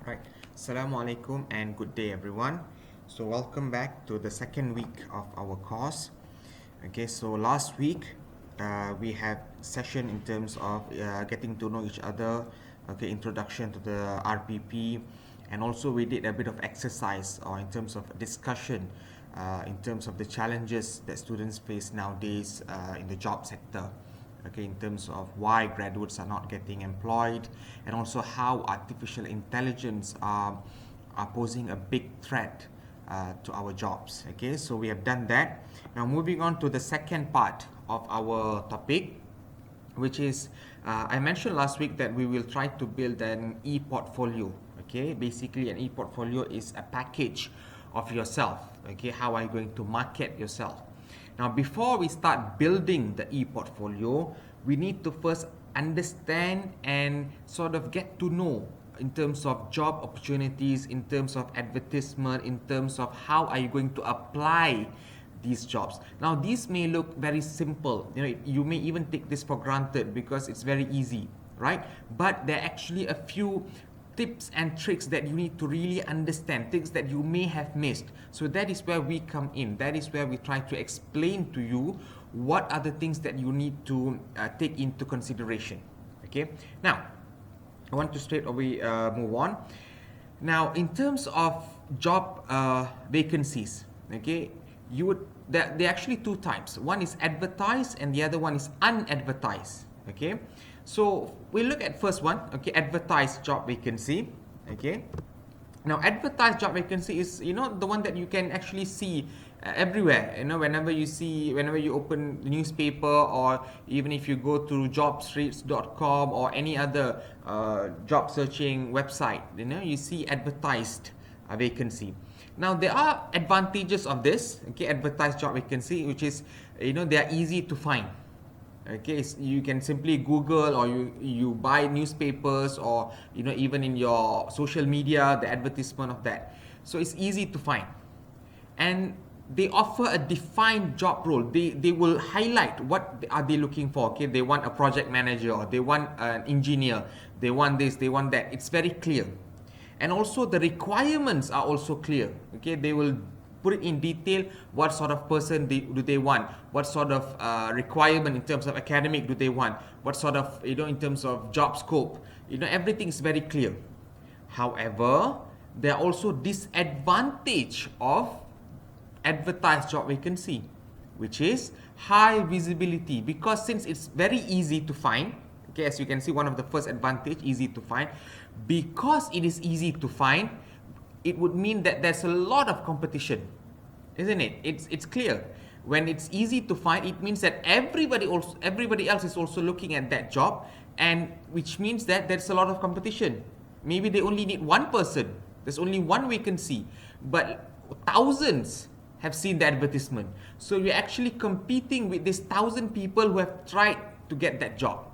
Right. Assalamu alaikum and good day everyone. So welcome back to the second week of our course. Okay, so last week we had session in terms of getting to know each other, okay, introduction to the RPP, and also we did a bit of exercise or in terms of discussion in terms of the challenges that students face nowadays in the job sector. Okay, in terms of why graduates are not getting employed, and also how artificial intelligence are posing a big threat to our jobs. Okay, so we have done that. Now moving on to the second part of our topic, which is I mentioned last week that we will try to build an e-portfolio. Okay, basically an e-portfolio is a package of yourself. Okay, how are you going to market yourself? Now, before we start building the e-portfolio, we need to first understand and sort of get to know in terms of job opportunities, in terms of advertisement, in terms of how are you going to apply these jobs. Now, these may look very simple. You may even take this for granted because it's very easy, right? But there are actually a few tips and tricks that you need to really understand, things that you may have missed. So that is where we come in. That is where we try to explain to you what are the things that you need to take into consideration. Okay. Now, I want to straight away move on. Now, in terms of job vacancies, okay, there are actually two types. One is advertised and the other one is unadvertised. Okay. So we look at first one, okay, advertised job vacancy, okay. Now, advertised job vacancy is, the one that you can actually see everywhere. Whenever you open the newspaper, or even if you go to jobstreets.com or any other job searching website, you see advertised vacancy. Now, there are advantages of this, okay, advertised job vacancy, which is, they are easy to find. Okay, so you can simply Google, or you buy newspapers, or even in your social media the advertisement of that. So it's easy to find, and they offer a defined job role. They will highlight what are they looking for. Okay, they want a project manager, or they want an engineer, they want this, they want that. It's very clear, and also the requirements are also clear. Okay, they will put it in detail. What sort of person do they want? What sort of requirement in terms of academic do they want? What sort of, in terms of job scope? Everything is very clear. However, there are also disadvantage of advertised job vacancy, which is high visibility, because since it's very easy to find, okay, as you can see, one of the first advantage, easy to find. Because it is easy to find, it would mean that there's a lot of competition, isn't it? It's clear. When it's easy to find, it means that everybody else is also looking at that job, and which means that there's a lot of competition. Maybe they only need one person. There's only one vacancy, but thousands have seen the advertisement. So you're actually competing with these 1,000 people who have tried to get that job.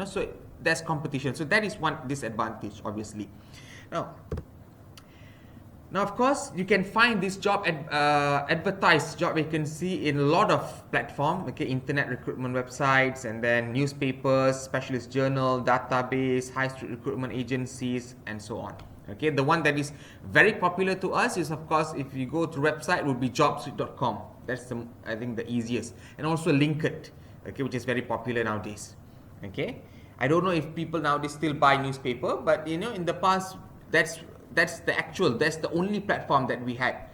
So there's competition. So that is one disadvantage, obviously. Now, of course, you can find this advertised job vacancy in a lot of platforms, okay, internet recruitment websites, and then newspapers, specialist journal, database, high street recruitment agencies, and so on. Okay, the one that is very popular to us is, of course, if you go to website, would be jobstreet.com. That's I think the easiest, and also LinkedIn, okay, which is very popular nowadays. Okay, I don't know if people nowadays still buy newspaper, but in the past, that's the only platform that we had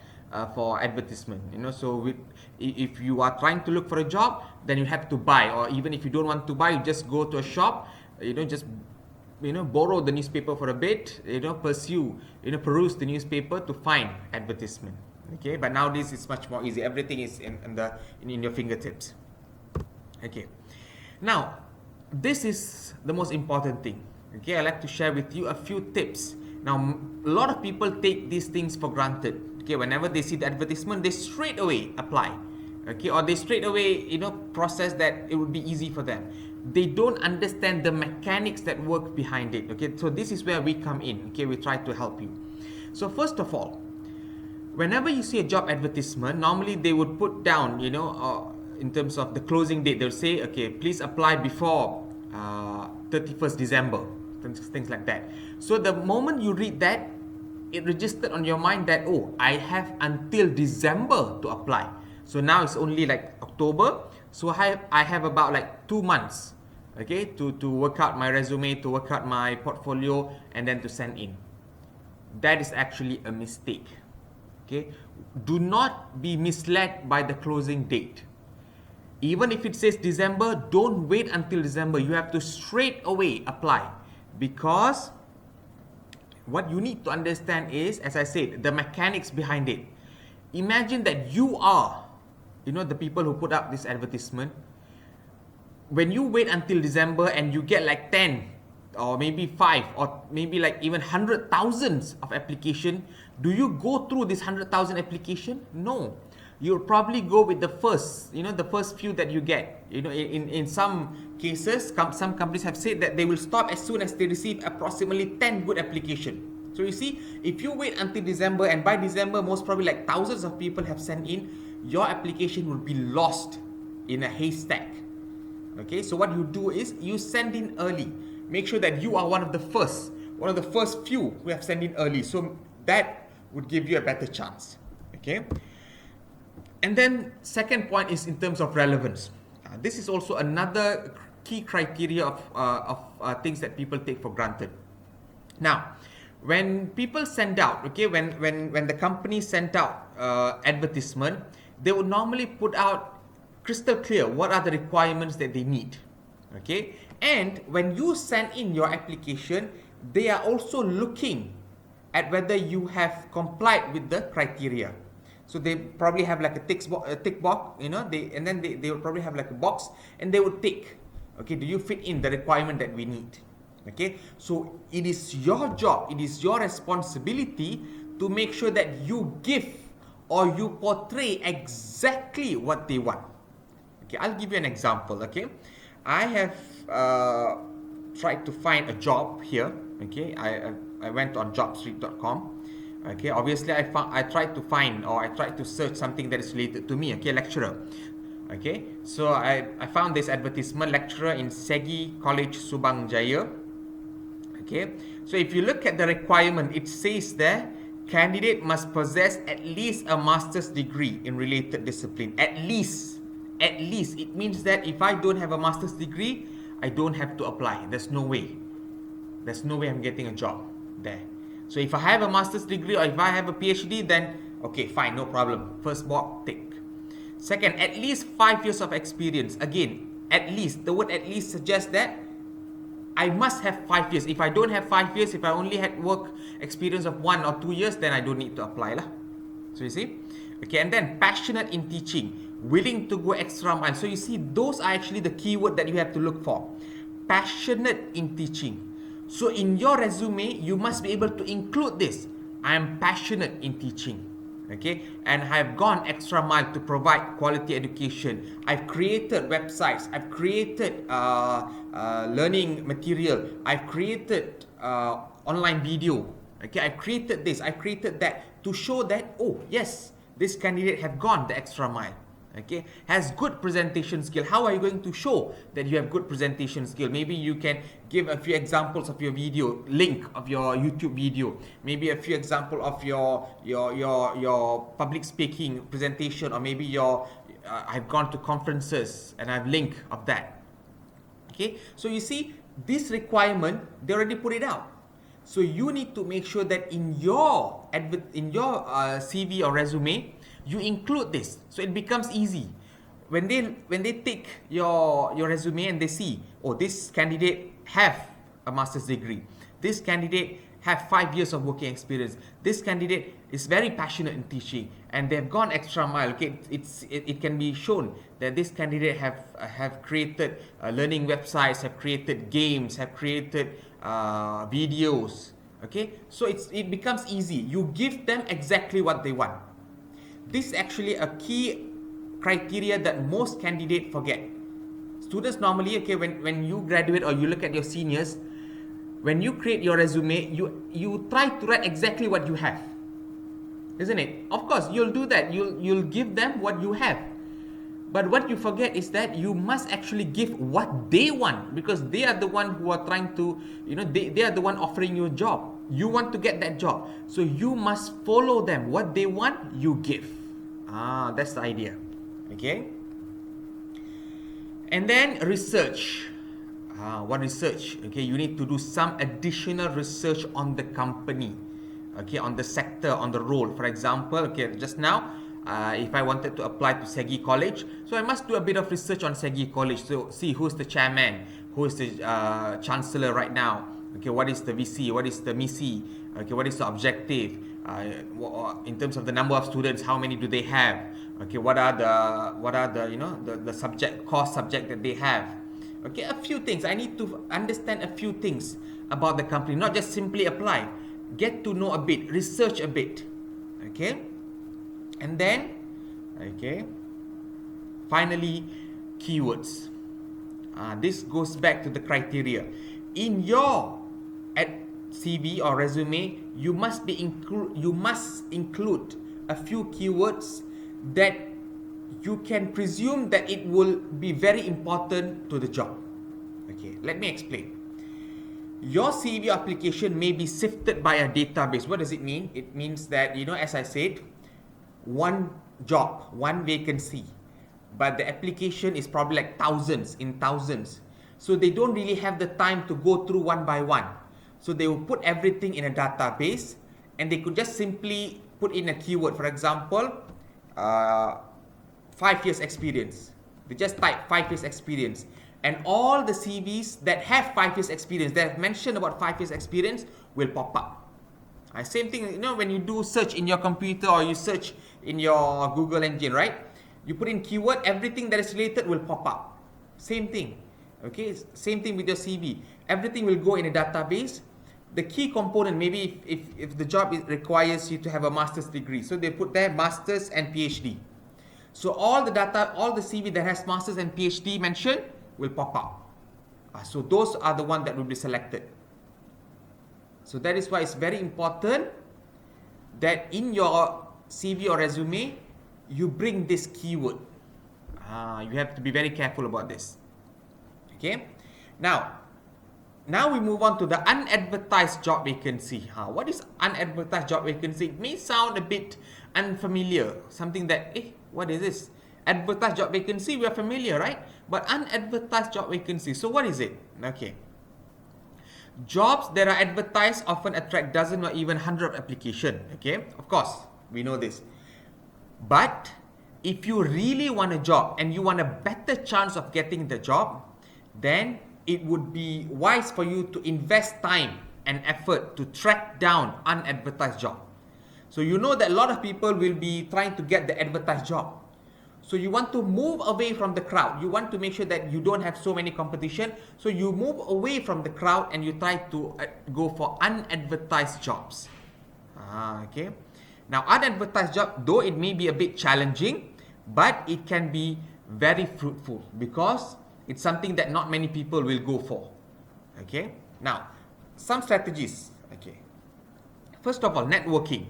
for advertisement. So if you are trying to look for a job, then you have to buy, or even if you don't want to buy, you just go to a shop, just borrow the newspaper for a bit, peruse the newspaper to find advertisement. Okay, but nowadays it's much more easy. Everything is in your fingertips. Okay, now this is the most important thing. Okay, I'd like to share with you a few tips. Now, a lot of people take these things for granted. Okay, whenever they see the advertisement, they straight away apply. Okay, or they straight away, process that it would be easy for them. They don't understand the mechanics that work behind it. Okay, so this is where we come in. Okay, we try to help you. So first of all, whenever you see a job advertisement, normally they would put down, in terms of the closing date, they'll say, okay, please apply before 31st December. things like that. So the moment you read that, it registered on your mind that, oh, I have until December to apply. So now it's only like October, so I have about like 2 months, okay, to work out my resume, to work out my portfolio, and then to send in. That is actually a mistake. Okay, do not be misled by the closing date. Even if it says December, don't wait until December. You have to straight away apply, because what you need to understand is, as I said, the mechanics behind it. Imagine that you are, the people who put up this advertisement. When you wait until December and you get like 10 or maybe 5 or maybe like even 100,000 of application, do you go through this 100,000 application? No. You'll probably go with the first, the first few that you get. In some cases, some companies have said that they will stop as soon as they receive approximately 10 good application. So you see, if you wait until December, and by December most probably like thousands of people have sent in, your application will be lost in a haystack. Okay, so what you do is you send in early. Make sure that you are one of the first few who have sent in early. So that would give you a better chance. Okay. And then second point is in terms of relevance. This is also another key criteria of things that people take for granted. Now, when people send out, okay, when the company sent out advertisement, they would normally put out crystal clear what are the requirements that they need. Okay, and when you send in your application, they are also looking at whether you have complied with the criteria. So they probably have like a tick box, they will probably have like a box, and they would tick, okay, do you fit in the requirement that we need? Okay, so it is your job, it is your responsibility to make sure that you give or you portray exactly what they want. Okay, I'll give you an example. Okay, I have tried to find a job here. Okay, I went on jobstreet.com. Okay, obviously I tried to search something that is related to me. Okay, lecturer. Okay, so I found this advertisement, lecturer in Segi College, Subang Jaya. Okay, so if you look at the requirement, it says there, candidate must possess at least a master's degree in related discipline. At least. It means that if I don't have a master's degree, I don't have to apply. There's no way I'm getting a job there. So if I have a master's degree or if I have a PhD, then okay, fine, no problem. First box, tick. Second, at least 5 years of experience. Again, at least. The word at least suggests that I must have 5 years. If I don't have 5 years, if I only had work experience of 1 or 2 years, then I don't need to apply lah. So you see? Okay, and then passionate in teaching, willing to go extra mile. So you see, those are actually the keyword that you have to look for. Passionate in teaching. So in your resume, you must be able to include this. I am passionate in teaching. Okay, and I've gone extra mile to provide quality education. I've created websites. I've created learning material. I've created online video. Okay, I've created this. I've created that to show that, oh yes, this candidate have gone the extra mile. Okay, has good presentation skill. How are you going to show that you have good presentation skill? Maybe you can give a few examples of your video, link of your YouTube video, maybe a few example of your public speaking presentation, or maybe your I've gone to conferences and I've link of that. Okay, so you see, this requirement, they already put it out. So you need to make sure that in your CV or resume, you include this, so it becomes easy. When they take your resume and they see, oh, this candidate have a master's degree, this candidate have 5 years of working experience, this candidate is very passionate in teaching, and they've gone extra mile. Okay, it can be shown that this candidate have created learning websites, have created games, have created videos. Okay, so it becomes easy. You give them exactly what they want. This is actually a key criteria that most candidates forget. Students normally, okay, when you graduate or you look at your seniors, when you create your resume, you try to write exactly what you have, isn't it? Of course, you'll do that. You'll give them what you have. But what you forget is that you must actually give what they want, because they are the one who are trying to, they are the one offering you a job. You want to get that job. So you must follow them. What they want, you give. That's the idea. Okay. And then research. What research? Okay, you need to do some additional research on the company. Okay, on the sector, on the role. For example, okay, just now, if I wanted to apply to Segi College, so I must do a bit of research on Segi College. So see who's the chairman, who is the chancellor right now. Okay, what is the VC, what is the MISI, okay, what is the objective, in terms of the number of students, how many do they have, okay, what are the subject, course subject that they have. Okay, a few things. I need to understand a few things about the company, not just simply apply. Get to know a bit, research a bit. Okay, and then, okay, finally, keywords. This goes back to the criteria. In your CV or resume, you must include a few keywords that you can presume that it will be very important to the job. Okay, let me explain. Your CV application may be sifted by a database. What does it mean? It means that, as I said, one job, one vacancy, but the application is probably like thousands. So they don't really have the time to go through one by one. So they will put everything in a database, and they could just simply put in a keyword. For example, 5 years experience. They just type 5 years experience. And all the CVs that have 5 years experience, that have mentioned about 5 years experience, will pop up. Same thing, when you do search in your computer or you search in your Google engine, right? You put in keyword, everything that is related will pop up. Same thing. Okay, same thing with your CV. Everything will go in a database. The key component, maybe if the job requires you to have a master's degree, so they put there master's and PhD. So all the data, all the CV that has master's and PhD mentioned will pop up. So those are the ones that will be selected. So that is why it's very important that in your CV or resume, you bring this keyword. You have to be very careful about this. Okay. Now we move on to the unadvertised job vacancy. What is unadvertised job vacancy? It may sound a bit unfamiliar. Something that, what is this? Advertised job vacancy, we are familiar, right? But unadvertised job vacancy, so what is it? Okay. Jobs that are advertised often attract dozens or even hundreds of applications. Okay, of course, we know this. But if you really want a job and you want a better chance of getting the job, then it would be wise for you to invest time and effort to track down unadvertised job. So you know that a lot of people will be trying to get the advertised job. So you want to move away from the crowd. You want to make sure that you don't have so many competition. So you move away from the crowd and you try to go for unadvertised jobs. Okay. Now unadvertised job, though it may be a bit challenging, but it can be very fruitful because it's something that not many people will go for. Okay. Now, some strategies. Okay. First of all, networking.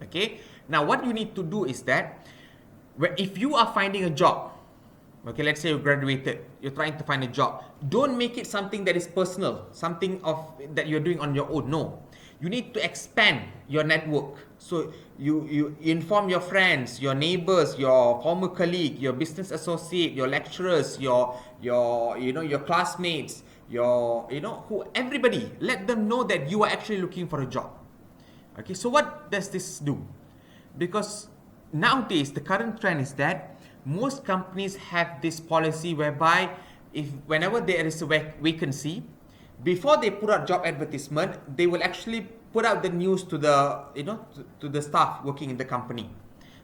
Okay. Now, what you need to do is that if you are finding a job, okay, let's say you graduated, you're trying to find a job, don't make it something that is personal, something that you're doing on your own. No. You need to expand your network. So you inform your friends, your neighbors, your former colleague, your business associate, your lecturers, your classmates, everybody. Let them know that you are actually looking for a job. Okay, so what does this do? Because nowadays the current trend is that most companies have this policy whereby whenever there is a vacancy, before they put out job advertisement, they will actually put out the news to the staff working in the company.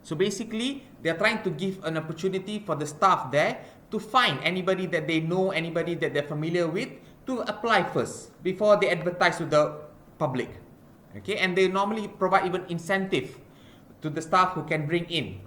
So basically, they are trying to give an opportunity for the staff there to find anybody that they know, anybody that they're familiar with, to apply first before they advertise to the public. Okay, and they normally provide even incentive to the staff who can bring in,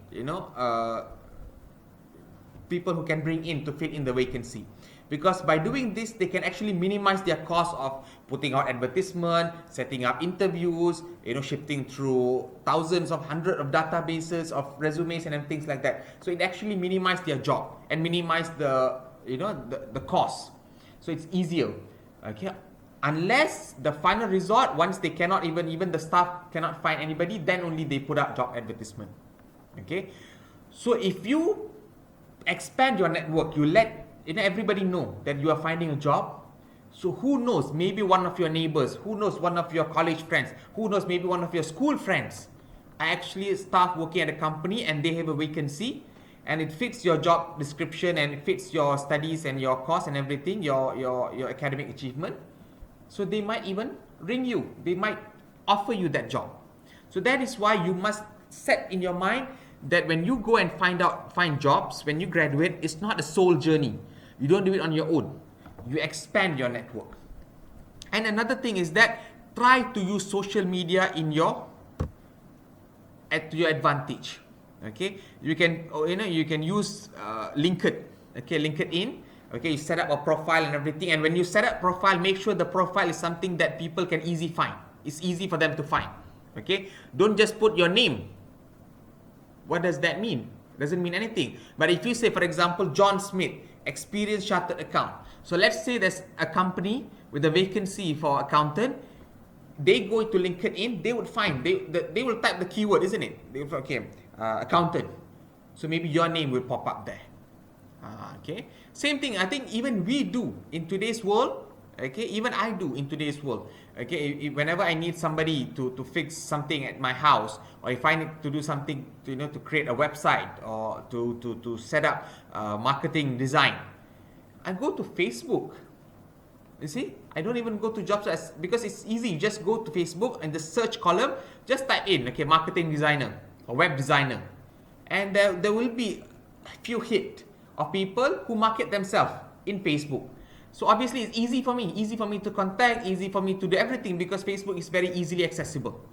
people who can bring in to fill in the vacancy. Because by doing this, they can actually minimize their cost of putting out advertisement, setting up interviews, shifting through thousands of hundreds of databases of resumes and things like that. So it actually minimizes their job and minimize the cost. So it's easier. Okay. Unless the final resort, once they cannot even the staff cannot find anybody, then only they put out job advertisement. Okay. So if you expand your network, you let everybody know that you are finding a job. So who knows, maybe one of your neighbors, who knows, one of your college friends, who knows, maybe one of your school friends are actually staff working at a company and they have a vacancy and it fits your job description and it fits your studies and your course and everything, your academic achievement. So they might even ring you, they might offer you that job. So that is why you must set in your mind that when you go and find jobs, when you graduate, it's not a sole journey. You don't do it on your own. You expand your network. And another thing is that try to use social media to your advantage. Okay, you can use LinkedIn. Okay, LinkedIn. Okay, you set up a profile and everything. And when you set up profile, make sure the profile is something that people can easily find. It's easy for them to find. Okay, don't just put your name. What does that mean? Doesn't mean anything. But if you say, for example, John Smith, experienced chartered account. So let's say there's a company with a vacancy for accountant. They go to LinkedIn, they would find, they will type the keyword, isn't it? Accountant. So maybe your name will pop up there. Okay. Same thing, I think even we do in today's world. Okay, even I do in today's world. Okay, whenever I need somebody to fix something at my house, or if I need to do something to create a website or to set up marketing design, I go to Facebook. You see, I don't even go to jobs because it's easy. You just go to Facebook and the search column, just type in marketing designer or web designer, and there will be a few hit of people who market themselves in Facebook. So obviously it's easy for me to contact, easy for me to do everything because Facebook is very easily accessible.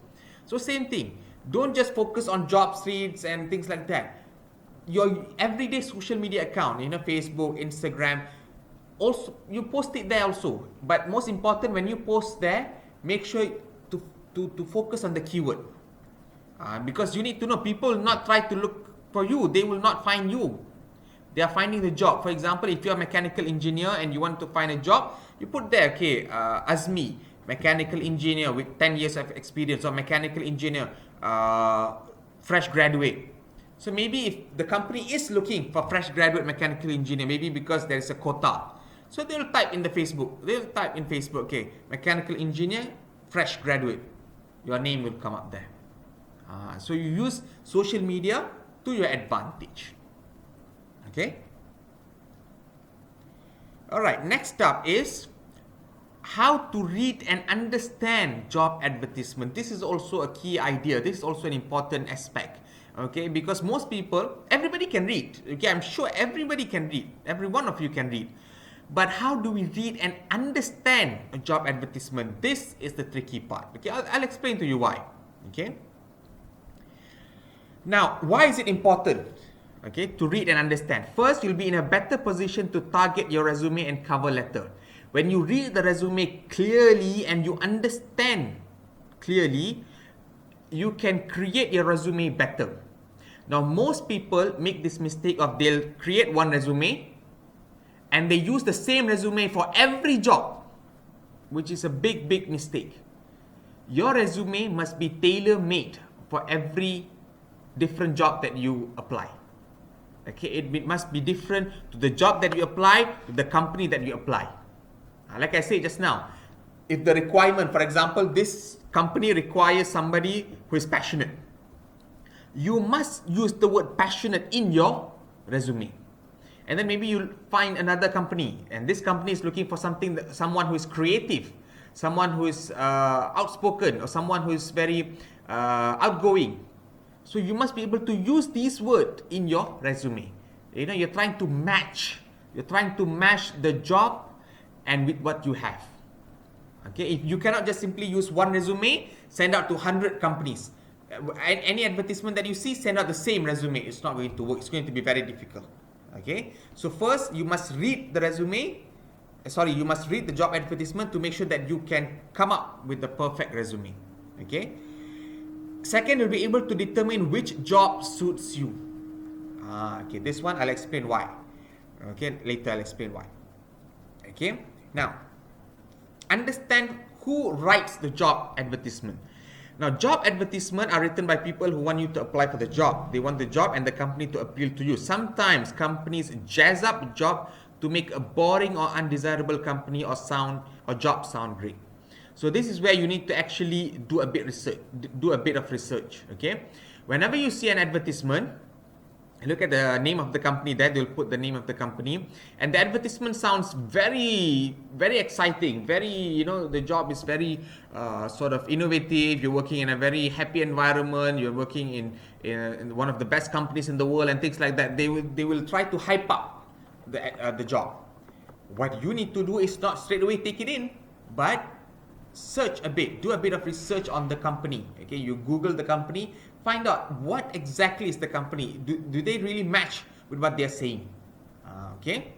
So same thing, don't just focus on job streets and things like that. Your everyday social media account, Facebook, Instagram, also you post it there also. But most important, when you post there, make sure to focus on the keyword. Because you need to know, people will not try to look for you, they will not find you. They are finding the job. For example, if you're a mechanical engineer and you want to find a job, you put there, Azmi, mechanical engineer with 10 years of experience, or mechanical engineer, fresh graduate. So maybe if the company is looking for fresh graduate mechanical engineer, maybe because there is a quota. So they'll type in Facebook, mechanical engineer, fresh graduate. Your name will come up there. So you use social media to your advantage. Okay. Alright, next up is how to read and understand job advertisement. This is also a key idea. This is also an important aspect. Okay, because most people, everybody can read. Okay, I'm sure everybody can read. Every one of you can read. But how do we read and understand a job advertisement? This is the tricky part. Okay, I'll explain to you why. Okay. Now, why is it important? Okay, to read and understand. First, you'll be in a better position to target your resume and cover letter. When you read the resume clearly and you understand clearly, you can create your resume better. Now, most people make this mistake of they'll create one resume and they use the same resume for every job, which is a big mistake. Your resume must be tailor-made for every different job that you apply. Okay, it must be different to the job that you apply, to the company that you apply. Like I said just now, if the requirement, for example, this company requires somebody who is passionate, you must use the word passionate in your resume. And then maybe you'll find another company, and this company is looking for someone who is creative, someone who is outspoken, or someone who is very outgoing. So you must be able to use these words in your resume. You're trying to match the job and with what you have. Okay, if you cannot just simply use one resume, send out to 100 companies. Any advertisement that you see, send out the same resume. It's not going to work. It's going to be very difficult. Okay, so first you must read the resume you must read the job advertisement to make sure that you can come up with the perfect resume. Okay. Second, you'll be able to determine which job suits you. Okay, this one I'll explain why. Okay, later I'll explain why. Okay, now understand who writes the job advertisement. Now, job advertisements are written by people who want you to apply for the job. They want the job and the company to appeal to you. Sometimes companies jazz up a job to make a boring or undesirable company or job sound great. So this is where you need to actually do a bit of research. Okay, whenever you see an advertisement, look at the name of the company there. They'll put the name of the company, and the advertisement sounds very, very exciting. Very, the job is very sort of innovative. You're working in a very happy environment. You're working in one of the best companies in the world and things like that. They will try to hype up the job. What you need to do is not straight away take it in, but search a bit, do a bit of research on the company. Okay, you Google the company, find out what exactly is the company. Do they really match with what they're saying? Okay,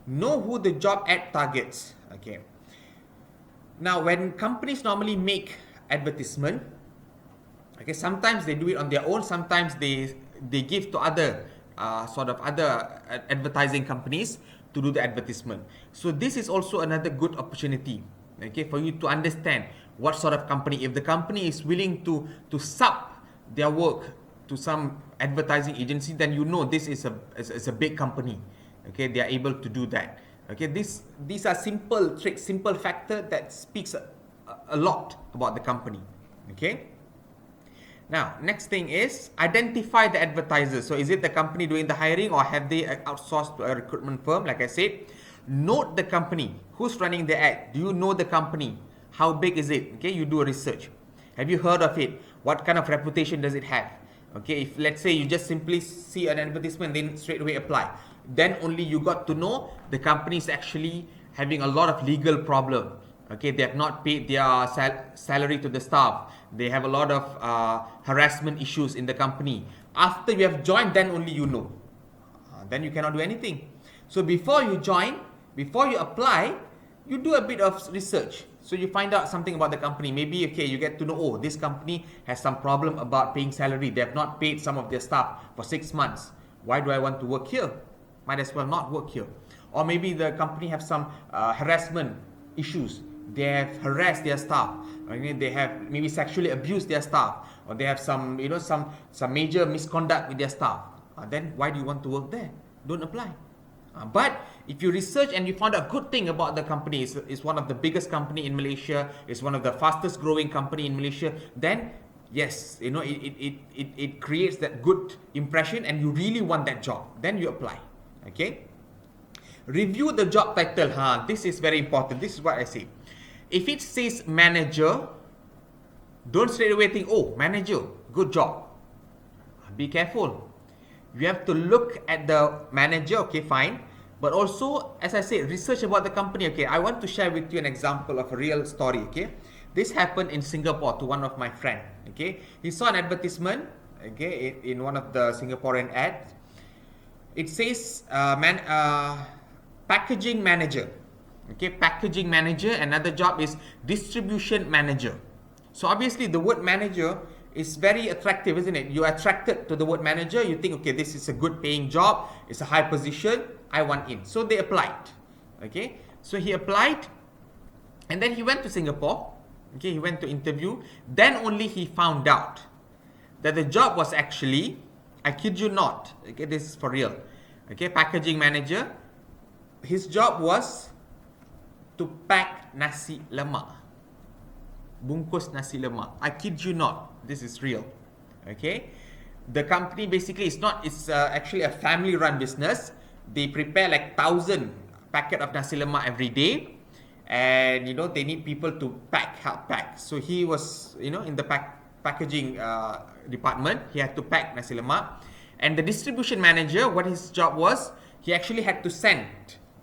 know who the job ad targets. Okay, now when companies normally make advertisement, okay, sometimes they do it on their own, sometimes they give to other advertising companies to do the advertisement. So this is also another good opportunity, okay, for you to understand what sort of company. If the company is willing to sub their work to some advertising agency, then this is a big company. Okay, they are able to do that. Okay, these are simple tricks, simple factor that speaks a lot about the company. Okay. Now, next thing is identify the advertisers. So is it the company doing the hiring, or have they outsourced to a recruitment firm? Like I said, note the company. Who's running the ad? Do you know the company? How big is it? Okay, you do a research. Have you heard of it? What kind of reputation does it have? Okay, if let's say you just simply see an advertisement, then straight away apply, then only you got to know the company is actually having a lot of legal problem. Okay, they have not paid their salary to the staff. They have a lot of harassment issues in the company. After you have joined, then only you know. Then you cannot do anything. So before you join, before you apply, you do a bit of research. So you find out something about the company. Maybe, okay, you get to know, oh, this company has some problem about paying salary. They have not paid some of their staff for 6 months. Why do I want to work here? Might as well not work here. Or maybe the company have some harassment issues. They have harassed their staff. Okay? They have maybe sexually abused their staff, or they have some major misconduct with their staff. Then why do you want to work there? Don't apply. But if you research and you find a good thing about the company, is one of the biggest company in Malaysia, is one of the fastest growing company in Malaysia, then yes, it creates that good impression and you really want that job. Then you apply. Okay. Review the job title. This is very important. This is what I say. If it says manager, don't straight away think, oh, manager, good job. Be careful. You have to look at the manager, okay, fine. But also, as I said, research about the company, okay. I want to share with you an example of a real story, okay. This happened in Singapore to one of my friends, okay. He saw an advertisement, okay, in one of the Singaporean ads. It says, packaging manager, okay, packaging manager. Another job is distribution manager. So obviously the word manager is very attractive, isn't it? You are attracted to the word manager. You think, okay, this is a good paying job. It's a high position. I want in. So they applied. Okay. So he applied, and then he went to Singapore. Okay. He went to interview. Then only he found out that the job was actually, I kid you not. Okay. This is for real. Okay. Packaging manager. His job was to pack nasi lemak. Bungkus nasi lemak. I kid you not. This is real. Okay. The company basically it's actually a family run business. They prepare like 1,000 packet of nasi lemak every day. And they need people to help pack. So he was, in the packaging department. He had to pack nasi lemak. And the distribution manager, what his job was, he actually had to send.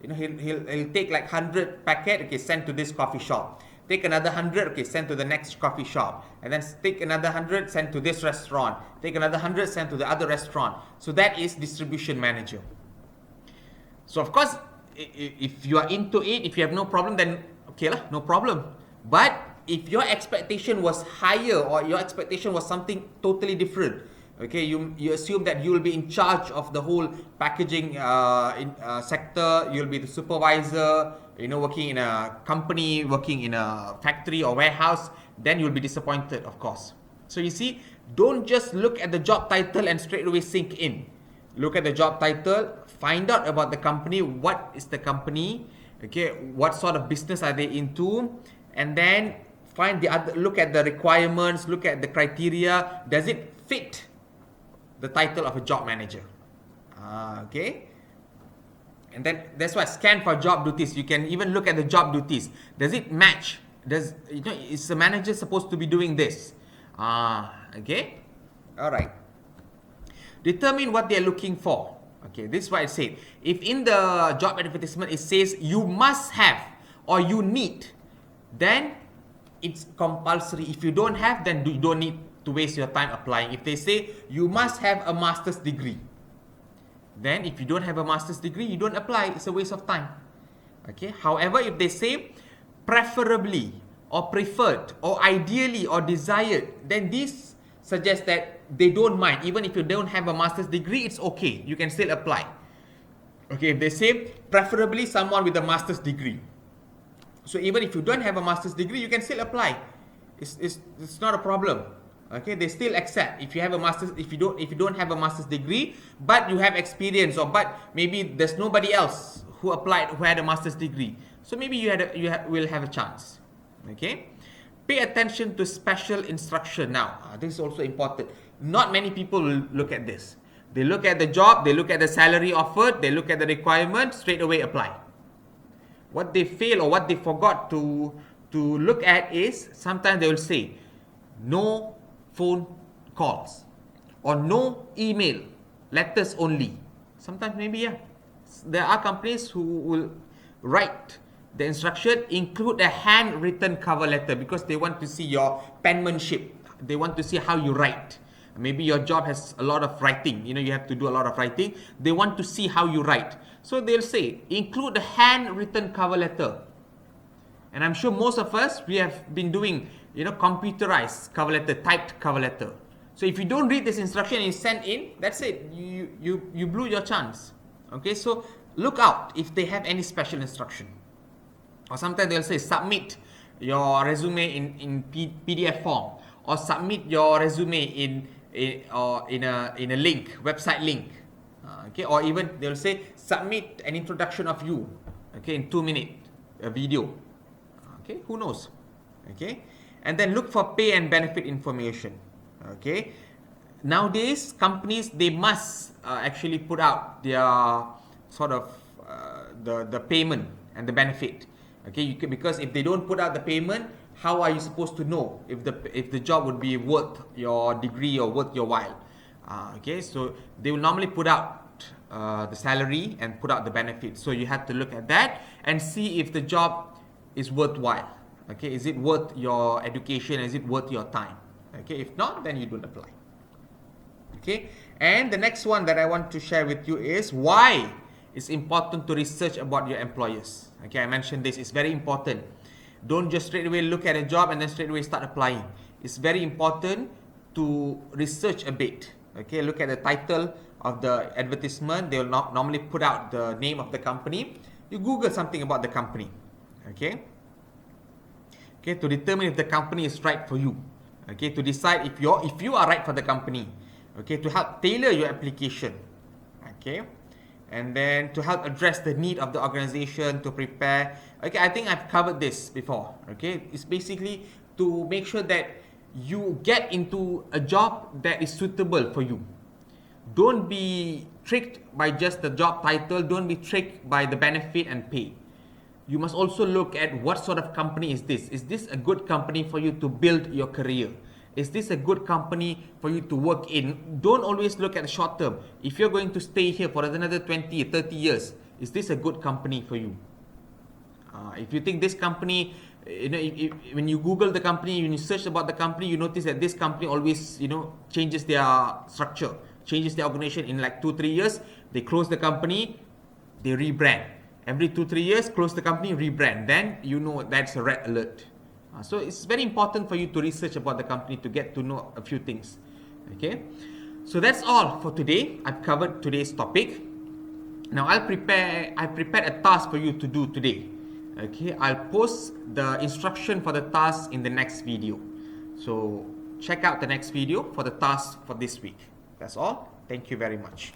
He'll take like 100 packet, okay, send to this coffee shop. Take another 100, okay, send to the next coffee shop. And then take another 100, send to this restaurant. Take another 100, send to the other restaurant. So that is distribution manager. So of course, if you are into it, if you have no problem, then okay lah, no problem. But if your expectation was higher or your expectation was something totally different, okay, you assume that you will be in charge of the whole packaging sector, you'll be the supervisor, working in a company, working in a factory or warehouse, then you'll be disappointed, of course. So you see, don't just look at the job title and straight away sink in. Look at the job title, find out about the company, what is the company, okay, what sort of business are they into, and then look at the requirements, look at the criteria. Does it fit the title of a job manager? Okay. And then that's why scan for job duties. You can even look at the job duties. Does it match? Is the manager supposed to be doing this? Okay. All right. Determine what they're looking for. Okay, this is what I said. If in the job advertisement it says you must have or you need, then it's compulsory. If you don't have, then you don't need to waste your time applying. If they say you must have a master's degree, then if you don't have a master's degree, you don't apply. It's a waste of time. Okay. However, if they say preferably or preferred or ideally or desired, then this suggests that they don't mind. Even if you don't have a master's degree, it's okay. You can still apply. Okay. If they say preferably someone with a master's degree, so even if you don't have a master's degree, you can still apply. It's not a problem. Okay, they still accept if you have a master's, if you don't have a master's degree, but you have experience, or but maybe there's nobody else who applied who had a master's degree. So maybe you will have a chance. Okay, pay attention to special instruction. Now, this is also important. Not many people will look at this. They look at the job, they look at the salary offered, they look at the requirement, straight away apply. What they fail or what they forgot to look at is sometimes they will say no phone calls or no email, letters only. Sometimes maybe there are companies who will write the instruction, include a handwritten cover letter, because they want to see your penmanship. They want to see how you write. Maybe your job has a lot of writing. You have to do a lot of writing. They want to see how you write. So they'll say, include a handwritten cover letter. And I'm sure most of us, we have been doing, computerized cover letter, typed cover letter. So if you don't read this instruction and you send in, that's it. You blew your chance. Okay, so look out if they have any special instruction. Or sometimes they'll say, submit your resume in PDF form, or submit your resume in a link, website link. Okay, or even they'll say, submit an introduction of you. Okay, in 2 minutes, a video. Okay, who knows? Okay, and then look for pay and benefit information. Okay, nowadays companies, they must actually put out their sort of the payment and the benefit. Okay, because if they don't put out the payment, how are you supposed to know if the job would be worth your degree or worth your while? Okay, so they will normally put out the salary and put out the benefits. So you have to look at that and see if the job is worthwhile. Okay, is it worth your education? Is it worth your time? Okay, if not, then you don't apply. Okay, and the next one that I want to share with you is why it's important to research about your employers. Okay, I mentioned this. It's very important. Don't just straight away look at a job and then straight away start applying. It's very important to research a bit. Okay, look at the title of the advertisement. They will normally put out the name of the company. You Google something about the company. Okay, to determine if the company is right for you. Okay, to decide if you are right for the company. Okay, to help tailor your application. Okay, and then to help address the need of the organization, to prepare. Okay, I think I've covered this before. Okay, it's basically to make sure that you get into a job that is suitable for you. Don't be tricked by just the job title. Don't be tricked by the benefit and pay. You must also look at what sort of company is this. Is this a good company for you to build your career? Is this a good company for you to work in? Don't always look at the short term. If you're going to stay here for another 20, 30 years, is this a good company for you? If you think this company, when you Google the company, when you search about the company, you notice that this company always, changes their structure, changes their organization in like 2-3 years. They close the company, they rebrand. Every 2-3 years, close the company, rebrand. Then you know that's a red alert. So it's very important for you to research about the company to get to know a few things. Okay, so that's all for today. I've covered today's topic. Now I prepared a task for you to do today. Okay, I'll post the instruction for the task in the next video. So check out the next video for the task for this week. That's all. Thank you very much.